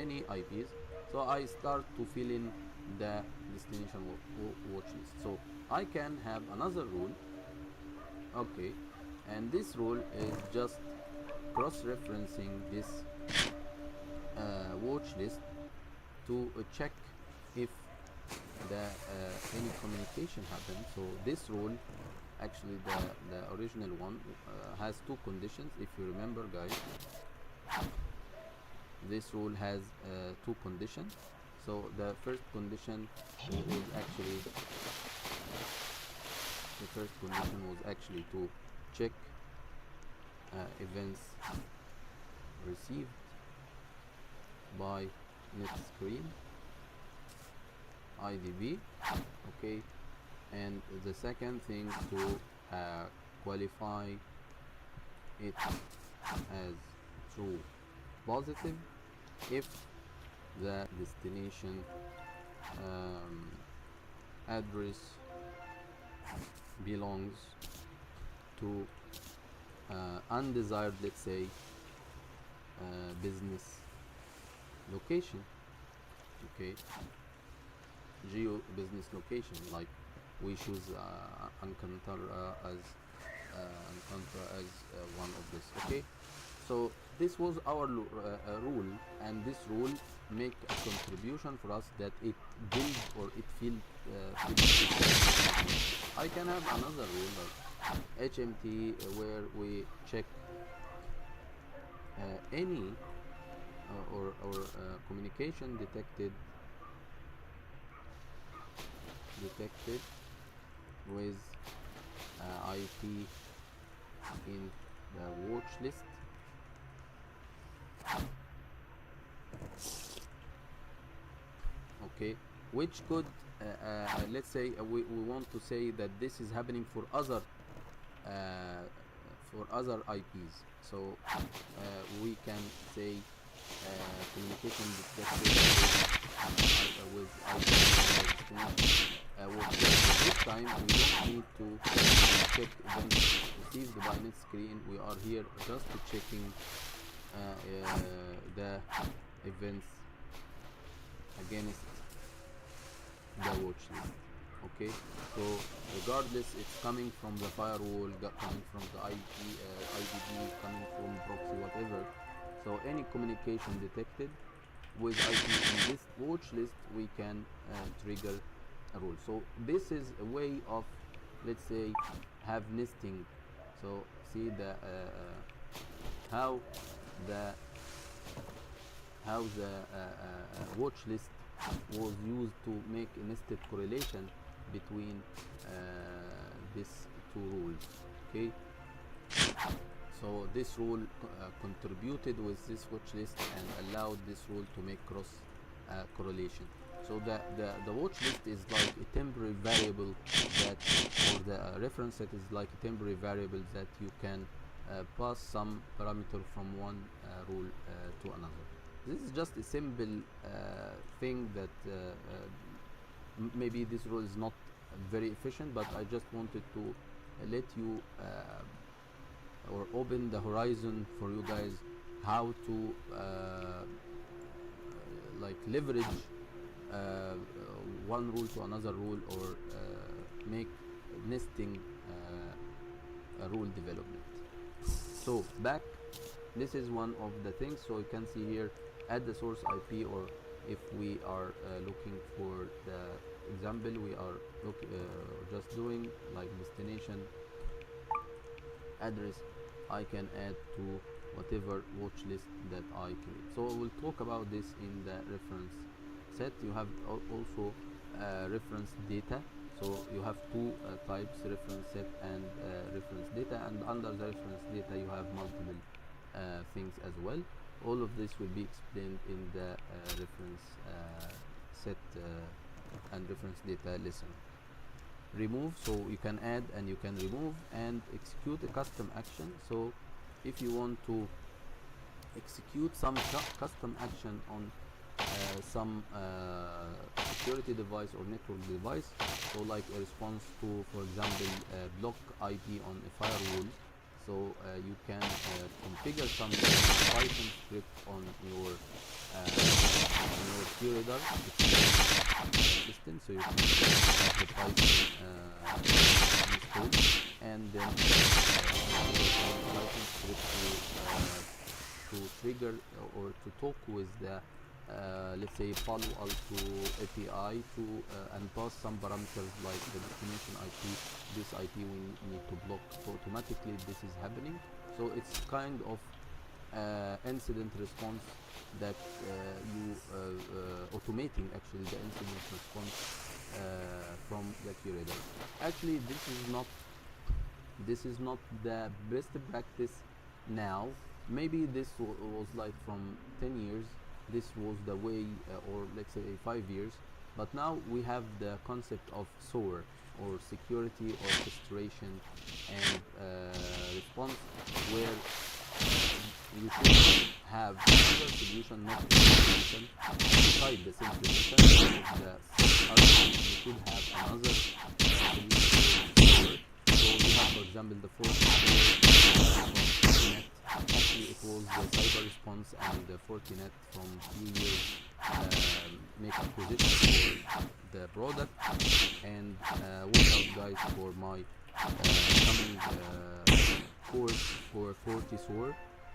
any IPs. So I start to fill in the destination watch list. So I can have another rule, okay, and this rule is just cross-referencing this watch list to check if the any communication happened. So this rule, actually the original one, has two conditions. If you remember, guys, this rule has two conditions. So the first condition was actually to check events received by net screen IDB, okay, and the second thing to qualify it as true positive if the destination address belongs to undesired, let's say, business location, okay, geo business location, like we choose encounter as one of this, okay. So this was our rule, and this rule make a contribution for us that it build or it fill. I can have another rule like HMT where we check any or communication detected with IP in the watch list. Okay, which could let's say we want to say that this is happening for other IPs. So we can say communication detected with IP destination. This time we don't need to check events received by net screen. We are here just checking the events against the watch list, okay. So regardless, it's coming from the firewall, coming from the IDB, coming from proxy, whatever. So any communication detected with IP in this watch list, we can trigger a rule. So this is a way of, let's say, have nesting. So see the how the watch list was used to make a nested correlation between these two rules, okay. So this rule contributed with this watch list and allowed this rule to make cross correlation. So the watch list is like a temporary variable that, or the reference set is like a temporary variable that you can pass some parameter from one rule to another. This is just a simple thing that maybe this rule is not very efficient, but I just wanted to let you or open the horizon for you guys how to like leverage one rule to another rule, or make nesting rule development. So back, this is one of the things. So you can see here at the source IP, or if we are looking for the example, we are just doing like destination address, I can add to whatever watch list that I create. So we'll talk about this in the reference set. You have also reference data. So you have two types, reference set and reference data, and under the reference data you have multiple things as well. All of this will be explained in the reference set and reference data lesson. Remove, so you can add and you can remove, and execute a custom action. So if you want to execute some custom action on some security device or network device, so like a response to, for example, block IP on a firewall, so you can configure some Python script on your QRadar, it's a system, so you can have the Python installed, and then Python script to trigger or to talk with the let's say Palo Alto API to and pass some parameters like the destination IP. This IP we need to block, so automatically this is happening. So it's kind of incident response that you automating actually the incident response from the QRadar. Actually, this is not the best practice now. Maybe this was like from 10 years. This was the way, or let's say 5 years. But now we have the concept of SOAR, or security orchestration and response, where you should have another solution, not a solution, beside the same solution. You should have another solution. So you have, for example, the first from Fortinet. Actually, it was the cyber response and the Fortinet from few years make acquisition for the product. And watch out, guys, for my coming course for FortiSOAR.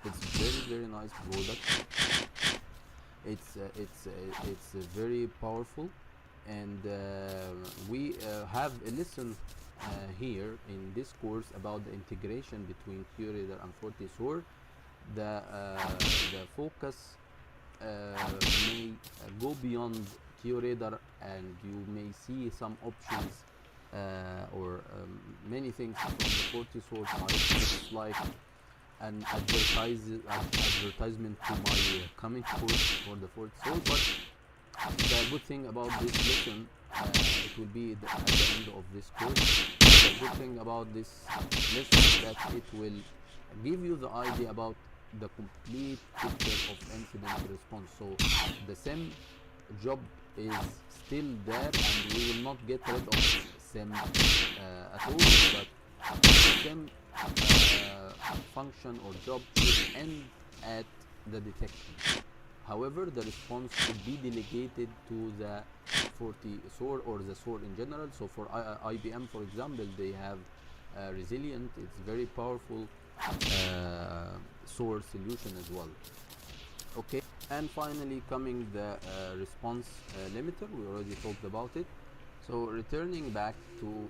It's very nice product. It's very powerful, and we have a lesson here in this course about the integration between QRadar and FortiSOAR. The focus may go beyond QRadar, and you may see some options or many things from the FortiSOAR side. It's like an advertisement to my coming course for the FortiSOAR. But the good thing about this lesson, it will be at the end of this course. The good thing about this lesson is that it will give you the idea about the complete picture of incident response. So the same job is still there, and we will not get rid of SIEM at all, but the same function or job should end at the detection. However, the response should be delegated to the FortiSOAR or the SOAR in general. So for IBM, for example, they have Resilient. It's very powerful SOAR solution as well. Okay, and finally coming the response limiter. We already talked about it. So returning back to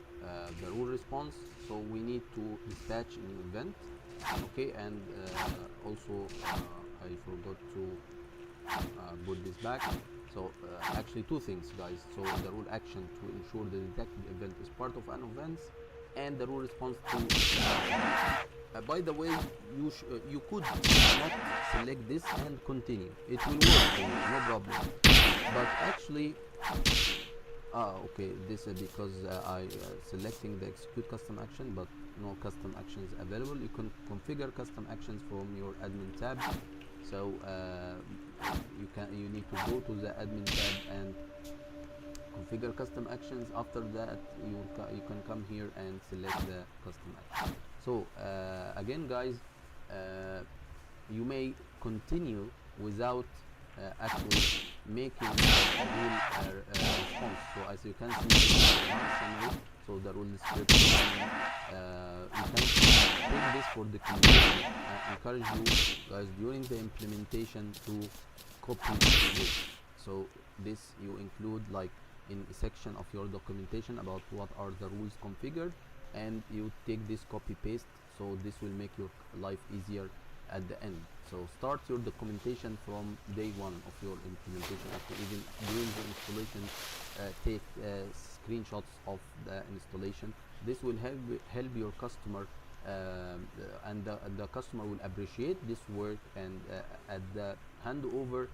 the rule response, so we need to dispatch an event. Okay, and also I forgot to put this back. So actually two things, guys. So the rule action to ensure the detected event is part of an event, and the rule response to by the way, you could not select this and continue. It will work, no problem. But actually okay, this is because I selecting the execute custom action, but no custom actions available. You can configure custom actions from your admin tab. So you need to go to the admin tab and configure custom actions. After that, you can come here and select the custom action. So again, guys, you may continue without actually making a rule response. So as you can see, summary, so the rule description, you can take this for documentation. I encourage you guys during the implementation to copy this. So this you include like in a section of your documentation about what are the rules configured, and you take this copy paste. So this will make your life easier at the end. So start your documentation from day one of your implementation. After even during the installation, take screenshots of the installation. This will help your customer, and the customer will appreciate this work, and at the handover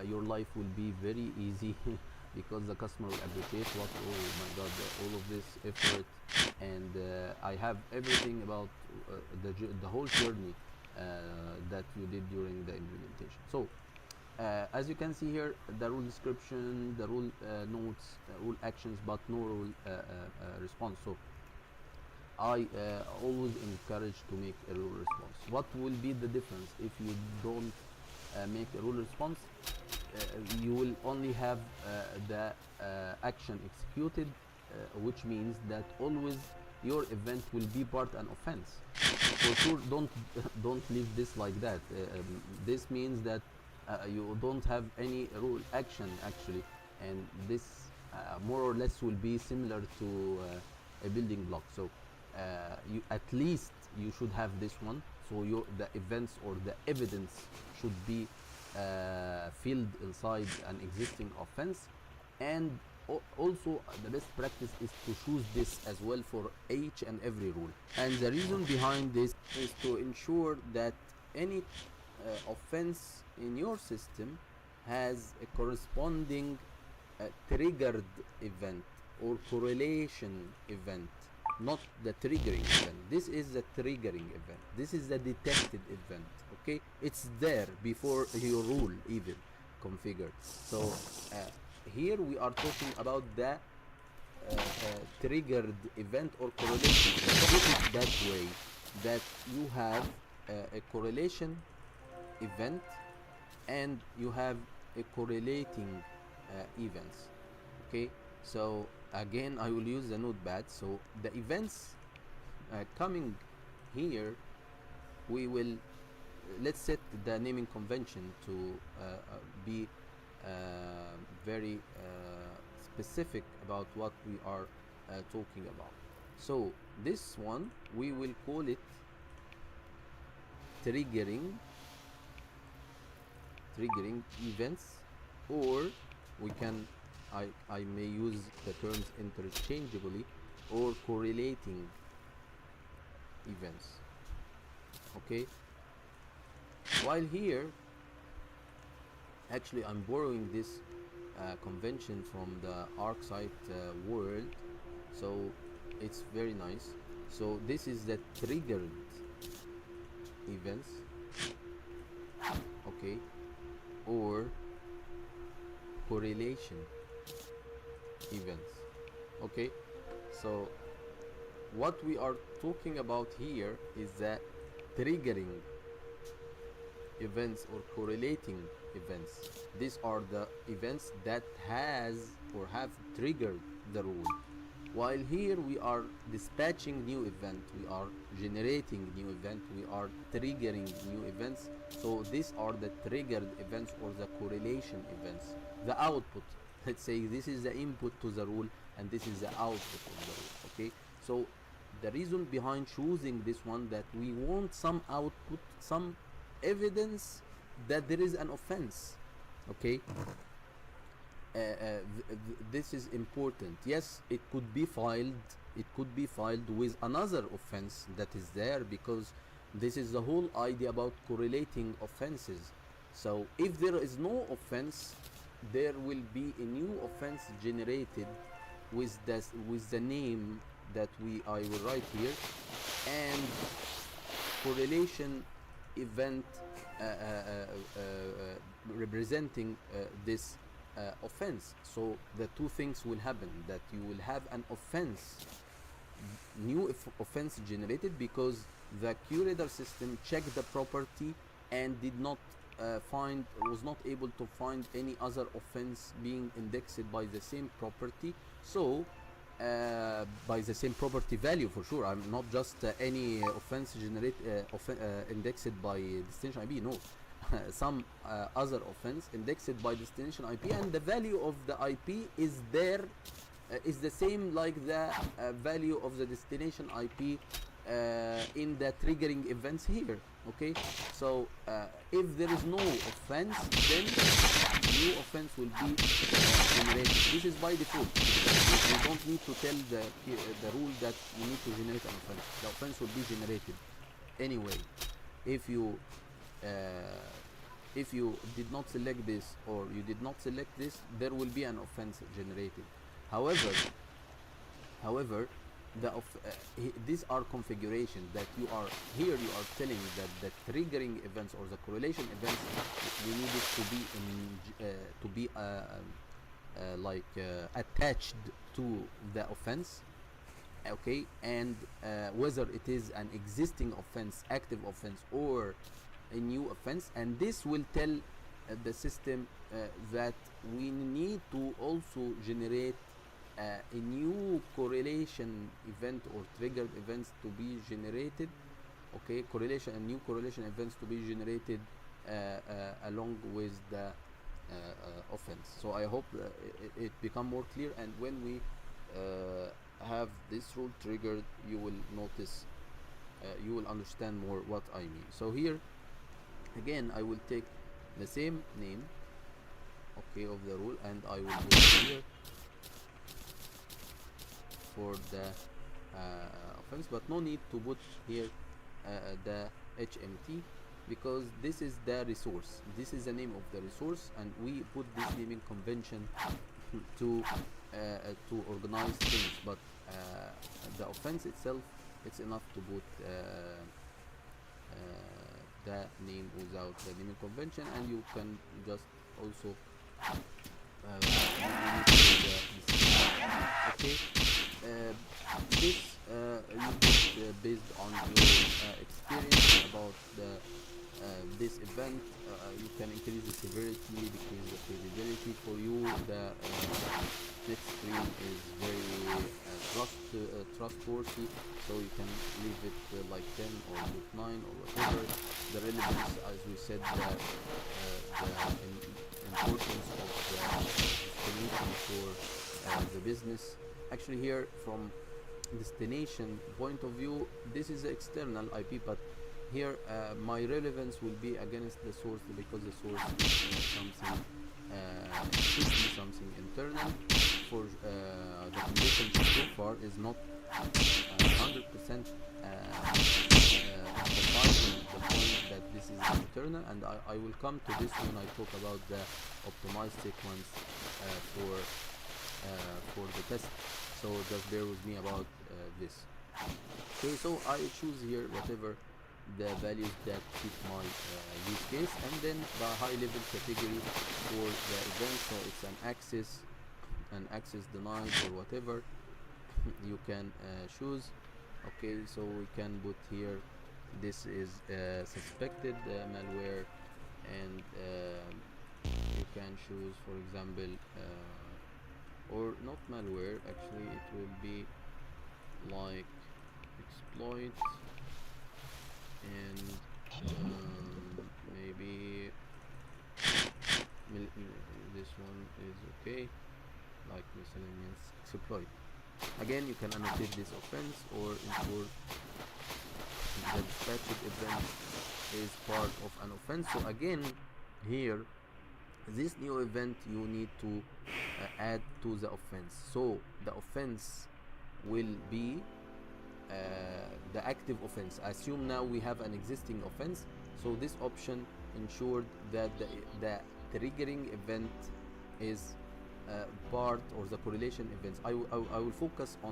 your life will be very easy because the customer will appreciate what, oh my god, all of this effort, and I have everything about the whole journey that you did during the implementation. So as you can see here, the rule description, the rule notes, rule actions, but no rule response. So I always encourage to make a rule response. What will be the difference if you don't make a rule response? you will only have the action executed, which means that always your event will be part an offense. For sure, don't don't leave this like that. This means that you don't have any rule action actually, and this more or less will be similar to a building block. So you at least you should have this one. So the events or the evidence should be filled inside an existing offense, and also the best practice is to choose this as well for each and every rule. And the reason behind this is to ensure that any offense in your system has a corresponding triggered event or correlation event, not the triggering event. This is the triggering event. This is the detected event. Okay, it's there before your rule even configured. So here we are talking about the triggered event or correlation. Put it that way, that you have a correlation event and you have a correlating events. Okay, so again I will use the notepad. So the events coming here, we will let's set the naming convention to be very specific about what we are talking about. So this one we will call it triggering events, or we can I may use the terms interchangeably, or correlating events. Okay, while here actually I'm borrowing this convention from the ArcSight world, so it's very nice. So this is the triggered events, okay, or correlation events. Okay, so what we are talking about here is the triggering events or correlating events. These are the events that has or have triggered the rule. While here we are dispatching new event, we are generating new event, we are triggering new events. So these are the triggered events or the correlation events. The output, let's say this is the input to the rule and this is the output of the rule. Okay, so the reason behind choosing this one, that we want some output, some evidence that there is an offense. Okay, this is important. Yes, it could be filed with another offense that is there, because this is the whole idea about correlating offenses. So if there is no offense, there will be a new offense generated with the name that I will write here, and correlation event representing this offense. So the two things will happen, that you will have an offense, new offense generated, because the QRadar system checked the property and did not was not able to find any other offense being indexed by the same property. So by the same property value, for sure. I'm not just any offense indexed by destination IP. No, some other offense indexed by destination IP, and the value of the IP is there, is the same like the value of the destination IP in the triggering events here. Okay, so if there is no offense, then new offense will be generated. This is by default. You don't need to tell the rule that you need to generate an offense. The offense will be generated anyway. If you did not select this, or you did not select this, there will be an offense generated. However, these are configurations that you are telling that the triggering events or the correlation events, we need it to be attached to the offense. Okay, and whether it is an existing offense, active offense, or a new offense, and this will tell the system that we need to also generate a new correlation event or triggered events to be generated. Okay, correlation and new correlation events to be generated along with the offense. So I hope it become more clear, and when we have this rule triggered, you will notice, you will understand more what I mean. So here again I will take the same name, okay, of the rule, and I will put here for the offense, but no need to put here the HMT, because this is the resource, this is the name of the resource, and we put this naming convention to organize things, but the offense itself, it's enough to put the name without the naming convention, and you can just also okay. This you put based on your experience about this event. You can increase the severity, decrease the severity. For you, the next screen is very trustworthy, so you can leave it like 10 or with 9 or whatever. The relevance, as we said, the importance of the destination for the business. Actually, here from destination point of view, this is the external IP, but here my relevance will be against the source, because the source is something should be something internal. For the condition so far is not 100% emphasizing the point that this is internal, and I will come to this when I talk about the optimized sequence for the test. So just bear with me about this. Okay, so I choose here whatever the values that fit my use case, and then the high level category for the event, so it's an access denied or whatever you can choose. Okay, so we can put here this is suspected malware, and you can choose, for example, or not malware, actually it will be like exploit, and maybe this one is okay, like miscellaneous exploit. Again, you can annotate this offense or ensure the dispatched event is part of an offense. So again, here this new event you need to add to the offense. So the offense will be the active offense. Assume now we have an existing offense, so this option ensured that the triggering event is part, or the correlation events. I will focus on